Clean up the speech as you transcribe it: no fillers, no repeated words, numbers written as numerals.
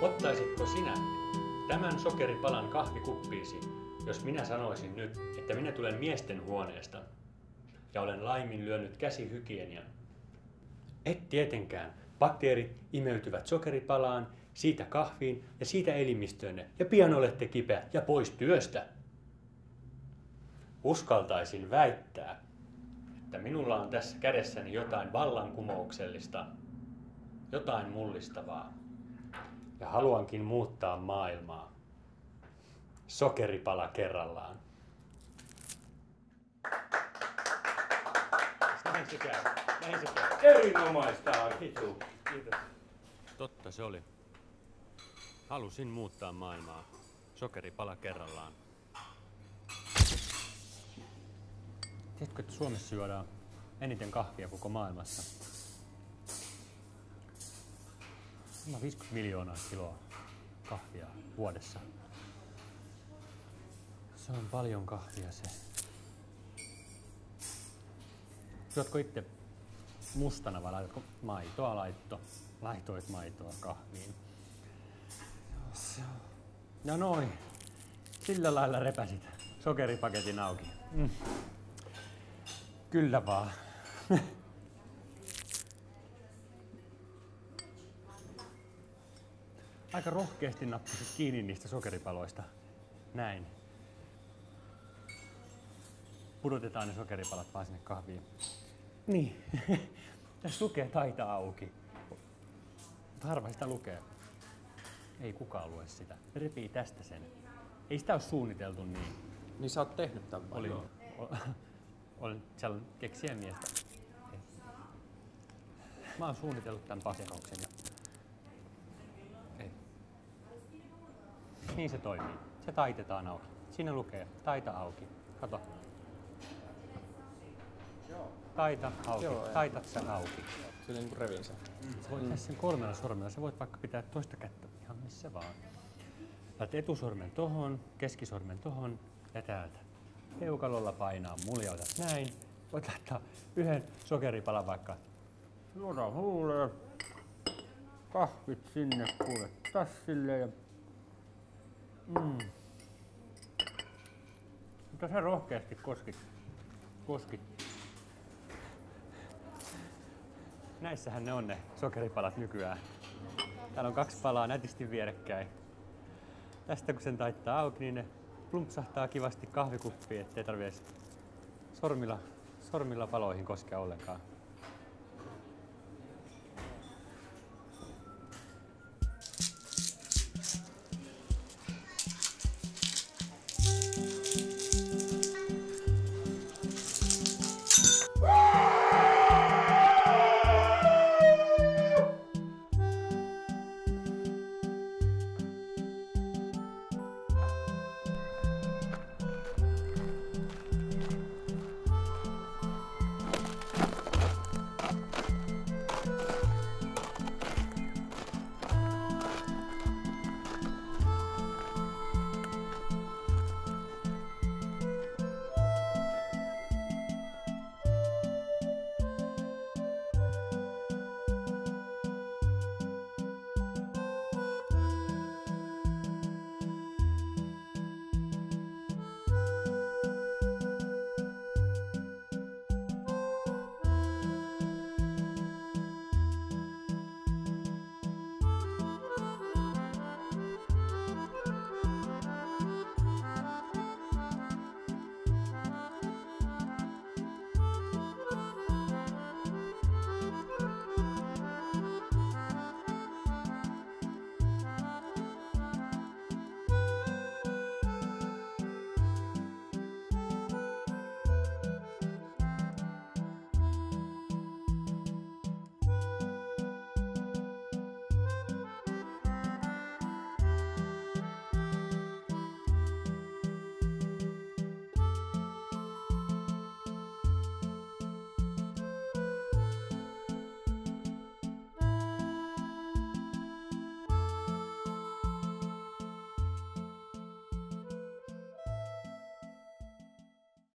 Ottaisitko sinä tämän sokeripalan kahvikuppiisi, jos minä sanoisin nyt, että minä tulen miesten huoneesta ja olen laiminlyönyt käsihygienian? Et tietenkään. Bakteerit imeytyvät sokeripalaan, siitä kahviin ja siitä elimistöönne, ja pian olette kipeä ja pois työstä. Uskaltaisin väittää, että minulla on tässä kädessäni jotain vallankumouksellista, jotain mullistavaa. Ja haluankin muuttaa maailmaa. Sokeripala kerrallaan. Näin se käy. Näin se käy. Erinomaista, Kitu. Kiitos. Totta se oli. Halusin muuttaa maailmaa. Sokeripala kerrallaan. Tiedätkö, että Suomessa juodaan eniten kahvia koko maailmassa? 50 miljoonaa kiloa kahvia vuodessa. Se on paljon kahvia se. Juotko itse mustana vai laitatko maitoa? Laitoit maitoa kahviin. Ja noin. Sillä lailla repäsit sokeripaketin auki. Kyllä vaan. Aika rohkeasti nappasit kiinni niistä sokeripaloista. Näin. Pudotetaan ne sokeripalat vaan sinne kahviin. Niin. Tässä lukee taita auki. Mutta harva sitä lukee. Ei kukaan lue sitä. Ne repii tästä sen. Ei sitä ole suunniteltu niin. Niin sä oot tehnyt tämän vai? Olen sellainen keksijämiestä. Mä oon suunnitellut tämän paskauksen. Ei. Niin se toimii. Se taitetaan auki. Siinä lukee taita auki. Kato. Taita auki. Joo, Taitat sen auki. Sillä niin kuin revin sen. Sä voit tehdä sen 3 sormella. Sä voit vaikka pitää toista kättä ihan missä vaan. Laitat etusormen tohon, keskisormen tohon ja täältä. Peukalolla painaa muljautat näin. Voit laittaa yhden sokeripalan vaikka suoraan huuleen. Kahvit sinne kuule tassille ja... Mutta sä rohkeasti koskit. Näissähän ne on ne sokeripalat nykyään. Täällä on 2 palaa nätisti vierekkäin. Tästä kun sen taittaa auki, niin ne plumpsahtaa kivasti kahvikuppiin, ettei tarvitse sormilla paloihin koskea ollenkaan.